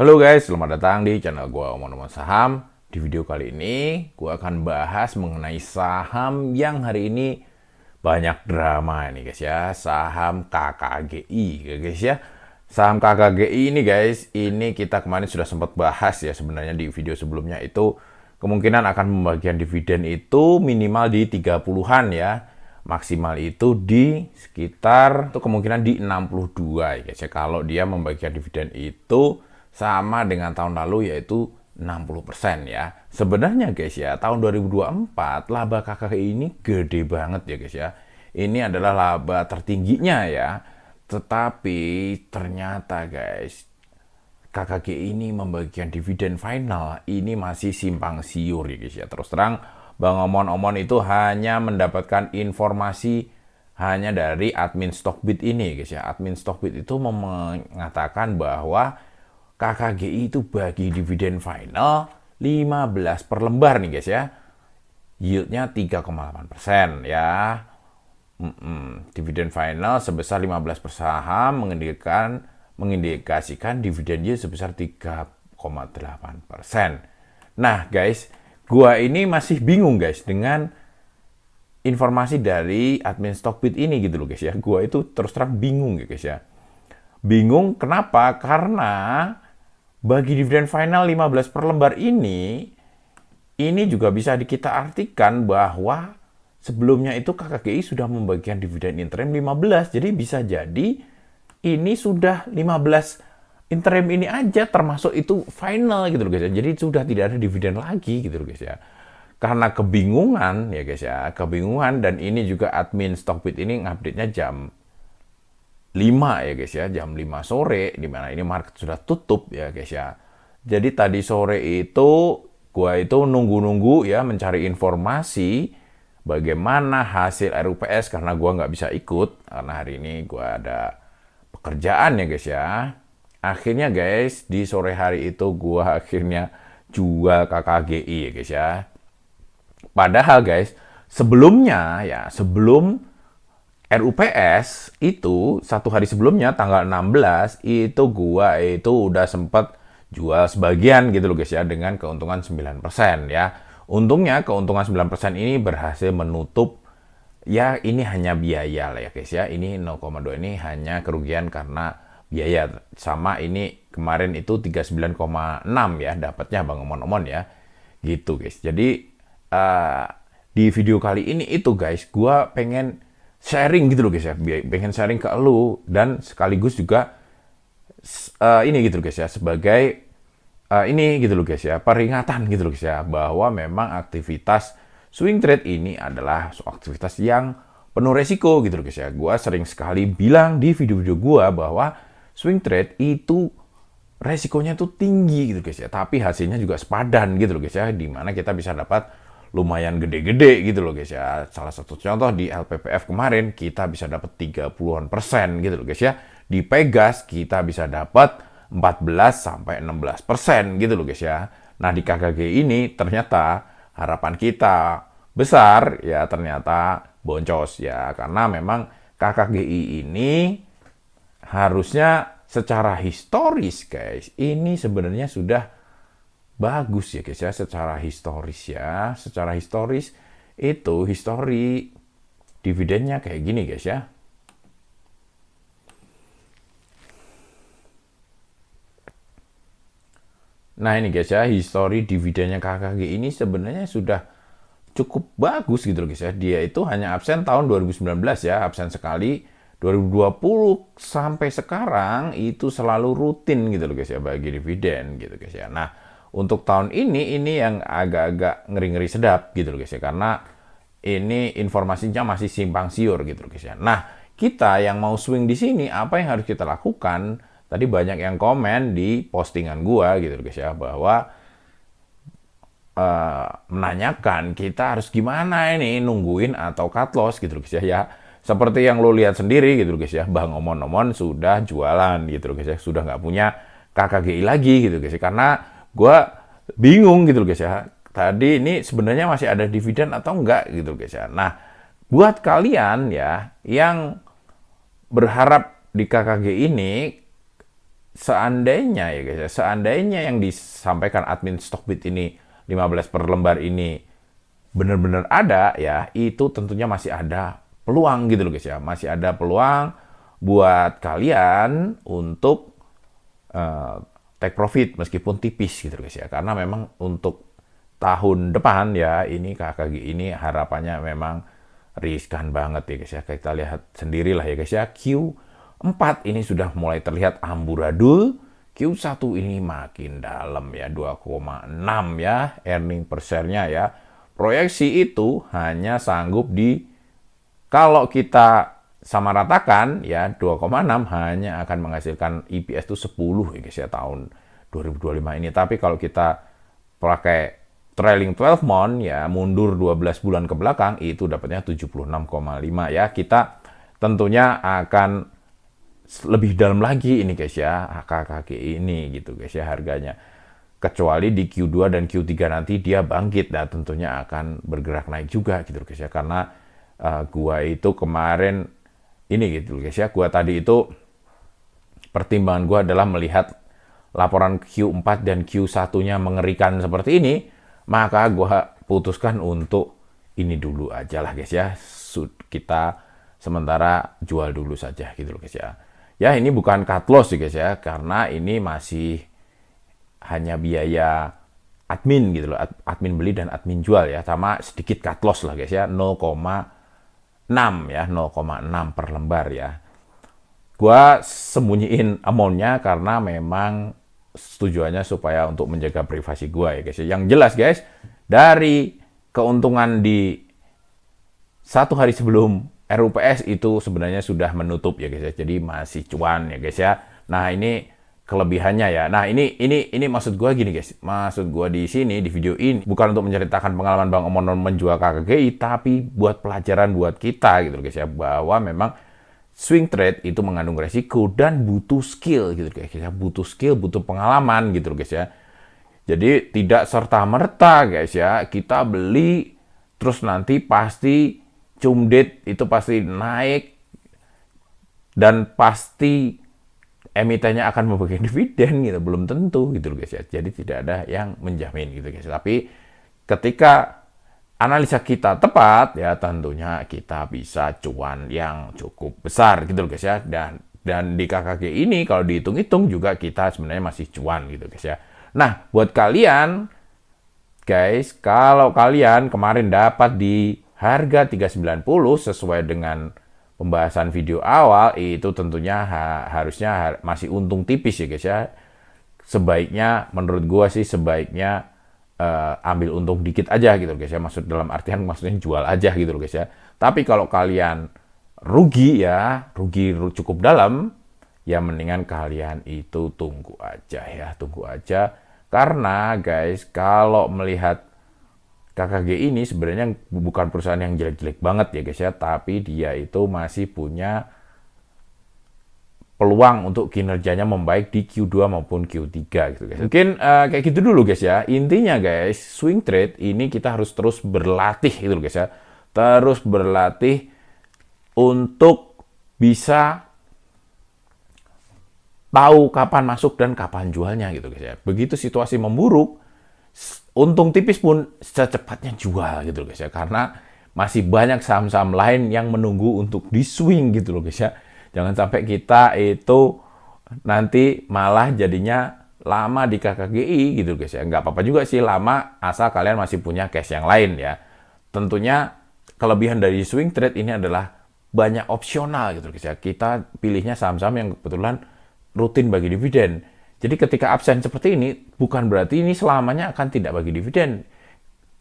Halo guys, selamat datang di channel gua Omong-Omong Saham. Di video kali ini gua akan bahas mengenai saham yang hari ini banyak drama nih guys ya. Saham KKGI ya guys ya. Saham KKGI ini guys, ini kita kemarin sudah sempat bahas ya sebenarnya di video sebelumnya itu kemungkinan akan membagikan dividen itu minimal di 30-an ya. Maksimal itu di sekitar itu kemungkinan di 62 ya guys ya. Kalau dia membagikan dividen itu sama dengan tahun lalu yaitu 60% ya. Sebenarnya guys ya, tahun 2024 laba KKGI ini gede banget ya guys ya. Ini adalah laba tertingginya ya. Tetapi ternyata guys, KKGI ini membagikan dividen final ini masih simpang siur ya guys ya. Terus terang Bang Omon itu hanya mendapatkan informasi hanya dari admin Stockbit ini guys ya. Admin Stockbit itu mengatakan bahwa KKGI itu bagi dividen final 15 per lembar nih guys ya. Yieldnya 3,8% ya. Dividen final sebesar 15 per saham mengindikasikan dividen yield sebesar 3,8%. Nah guys, gua ini masih bingung guys dengan informasi dari admin Stockbit ini gitu loh guys ya. Gua itu terus terang bingung ya guys ya. Bingung kenapa? Karena bagi dividen final 15 per lembar ini juga bisa kita artikan bahwa sebelumnya itu KKGI sudah membagikan dividen interim 15. Jadi bisa jadi ini sudah 15 interim ini aja termasuk itu final gitu loh guys ya. Jadi sudah tidak ada dividen lagi gitu loh guys ya. Karena kebingungan ya guys ya, kebingungan, dan ini juga admin Stockbit ini ngupdate-nya jam 5 ya guys ya, jam 5 sore, dimana ini market sudah tutup ya guys ya. Jadi tadi sore itu gua itu nunggu-nunggu ya, mencari informasi bagaimana hasil RUPS karena gua nggak bisa ikut karena hari ini gua ada pekerjaan ya guys ya. Akhirnya guys, di sore hari itu gua akhirnya jual KKGI ya guys ya. Padahal guys, sebelumnya ya, sebelum RUPS itu satu hari sebelumnya tanggal 16 itu gua itu udah sempat jual sebagian gitu loh guys ya, dengan keuntungan 9% ya. Untungnya keuntungan 9% ini berhasil menutup ya, ini hanya biaya lah ya guys ya. Ini 0,2 ini hanya kerugian karena biaya. Sama ini kemarin itu 39,6 ya dapatnya Bang Omon ya. Gitu guys. Jadi di video kali ini itu guys, gua pengen sharing gitu loh guys ya, pengen sharing ke lu dan sekaligus juga ini gitu loh guys ya, sebagai ini gitu loh guys ya, peringatan gitu loh guys ya, bahwa memang aktivitas swing trade ini adalah aktivitas yang penuh resiko gitu loh guys ya. Gua sering sekali bilang di video-video gua bahwa swing trade itu resikonya tuh tinggi gitu guys ya, tapi hasilnya juga sepadan gitu loh guys ya, dimana kita bisa dapat lumayan gede-gede gitu loh guys ya. Salah satu contoh di LPPF kemarin kita bisa dapat 30-an% gitu loh guys ya. Di Pegas kita bisa dapat 14-16% gitu loh guys ya. Nah di KKG ini ternyata harapan kita besar ya, ternyata boncos ya. Karena memang KKGI ini harusnya secara historis guys, ini sebenarnya sudah bagus ya guys ya, secara historis ya. Secara historis itu histori dividennya kayak gini guys ya. Nah ini guys ya, histori dividennya KKG ini sebenarnya sudah cukup bagus gitu loh guys ya. Dia itu hanya absen tahun 2019 ya, absen sekali. 2020 sampai sekarang itu selalu rutin gitu loh guys ya bagi dividen gitu guys ya. Nah untuk tahun ini yang agak-agak ngeri-ngeri sedap gitu loh guys ya, karena ini informasinya masih simpang siur gitu loh guys ya. Nah, kita yang mau swing di sini apa yang harus kita lakukan? Tadi banyak yang komen di postingan gua gitu loh guys ya, bahwa menanyakan kita harus gimana ini nungguin atau cut loss gitu loh guys ya. Ya, seperti yang lo lihat sendiri gitu loh guys ya, Bang Omon sudah jualan gitu loh guys ya, sudah nggak punya KKGI lagi gitu guys ya, karena gue bingung gitu loh guys ya. Tadi ini sebenarnya masih ada dividen atau enggak gitu loh guys ya. Nah, buat kalian ya yang berharap di KKG ini seandainya ya guys ya, seandainya yang disampaikan admin Stockbit ini 15 per lembar ini benar-benar ada ya, itu tentunya masih ada peluang gitu loh guys ya. Masih ada peluang buat kalian untuk take profit meskipun tipis gitu loh guys ya. Karena memang untuk tahun depan ya, ini KKG ini harapannya memang riskan banget ya guys ya. Kita lihat sendirilah ya guys ya, Q4 ini sudah mulai terlihat amburadul, Q1 ini makin dalam ya, 2,6 ya earning per share-nya ya. Proyeksi itu hanya sanggup kalau kita sama ratakan ya 2,6 hanya akan menghasilkan EPS itu 10 ya guys ya tahun 2025 ini. Tapi kalau kita pakai trailing 12 month ya, mundur 12 bulan ke belakang, itu dapatnya 76,5 ya. Kita tentunya akan lebih dalam lagi ini guys ya, KKG ini gitu guys ya harganya. Kecuali di Q2 dan Q3 nanti dia bangkit, dan tentunya akan bergerak naik juga gitu guys ya. Karena gua itu kemarin ini gitu guys ya, gua tadi itu pertimbangan gua adalah melihat laporan Q4 dan Q1-nya mengerikan seperti ini, maka gua putuskan untuk ini dulu aja lah guys ya. Kita sementara jual dulu saja gitu loh guys ya. Ya ini bukan cut loss sih guys ya, karena ini masih hanya biaya admin gitu loh, admin beli dan admin jual ya, sama sedikit cut loss lah guys ya, 0,6 ya, 0,6 per lembar ya. Gua sembunyiin amount-nya karena memang tujuannya supaya untuk menjaga privasi gua ya guys ya. Yang jelas guys, dari keuntungan di satu hari sebelum RUPS itu sebenarnya sudah menutup ya guys ya, jadi masih cuan ya guys ya. Nah ini kelebihannya ya. Nah ini maksud gue gini guys, maksud gue di sini di video ini bukan untuk menceritakan pengalaman Bang Omonon menjual KKGI, tapi buat pelajaran buat kita gitu guys ya, bahwa memang swing trade itu mengandung resiko dan butuh skill gitu guys ya, butuh skill, butuh pengalaman gitu guys ya. Jadi tidak serta merta guys ya kita beli terus nanti pasti cumdet itu pasti naik dan pasti emitennya akan memberikan dividen gitu, belum tentu gitu guys ya. Jadi tidak ada yang menjamin gitu guys. Tapi ketika analisa kita tepat ya, tentunya kita bisa cuan yang cukup besar gitu guys ya. Dan di KKG ini kalau dihitung-hitung juga kita sebenarnya masih cuan gitu guys ya. Nah, buat kalian guys, kalau kalian kemarin dapat di harga 390 sesuai dengan pembahasan video awal, itu tentunya harusnya masih untung tipis ya guys ya. Sebaiknya menurut gua sih sebaiknya ambil untung dikit aja gitu guys ya. Maksud dalam artian maksudnya jual aja gitu guys ya. Tapi kalau kalian rugi ya, rugi cukup dalam, ya mendingan kalian itu tunggu aja ya, tunggu aja. Karena guys, kalau melihat KKG ini sebenarnya bukan perusahaan yang jelek-jelek banget ya guys ya, tapi dia itu masih punya peluang untuk kinerjanya membaik di Q2 maupun Q3 gitu guys. Mungkin kayak gitu dulu guys ya. Intinya guys, swing trade ini kita harus terus berlatih gitu guys ya. Terus berlatih untuk bisa tahu kapan masuk dan kapan jualnya gitu guys ya. Begitu situasi memburuk, untung tipis pun secepatnya jual gitu loh guys ya, karena masih banyak saham-saham lain yang menunggu untuk di swing gitu loh guys ya. Jangan sampai kita itu nanti malah jadinya lama di KKGI gitu guys ya. Nggak apa-apa juga sih lama asal kalian masih punya cash yang lain ya. Tentunya kelebihan dari swing trade ini adalah banyak opsional gitu guys ya. Kita pilihnya saham-saham yang kebetulan rutin bagi dividen. Jadi ketika absen seperti ini, bukan berarti ini selamanya akan tidak bagi dividen.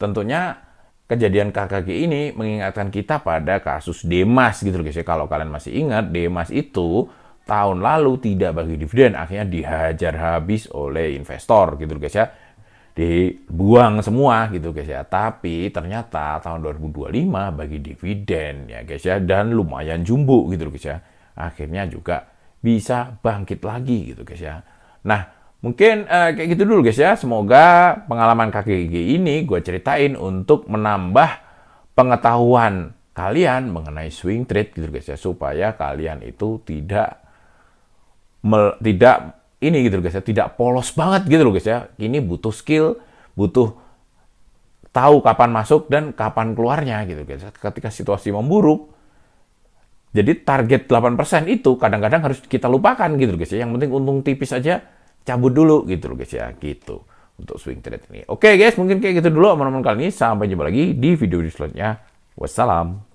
Tentunya kejadian KKG ini mengingatkan kita pada kasus Demas gitu guys ya. Kalau kalian masih ingat, Demas itu tahun lalu tidak bagi dividen, akhirnya dihajar habis oleh investor gitu guys ya. Dibuang semua gitu guys ya. Tapi ternyata tahun 2025 bagi dividen ya guys ya, dan lumayan jumbo gitu guys ya. Akhirnya juga bisa bangkit lagi gitu guys ya. Nah, mungkin kayak gitu dulu guys ya. Semoga pengalaman KKG ini gue ceritain untuk menambah pengetahuan kalian mengenai swing trade gitu guys ya. Supaya kalian itu tidak ini gitu loh guys ya, tidak polos banget gitu loh guys ya. Ini butuh skill, butuh tahu kapan masuk dan kapan keluarnya gitu guys. Ketika situasi memburuk, jadi target 8% itu kadang-kadang harus kita lupakan gitu loh guys ya. Yang penting untung tipis aja, cabut dulu gitu loh guys ya, gitu. Untuk swing trade ini. Oke guys, mungkin kayak gitu dulu teman-teman kali ini. Sampai jumpa lagi di video selanjutnya. Wassalam.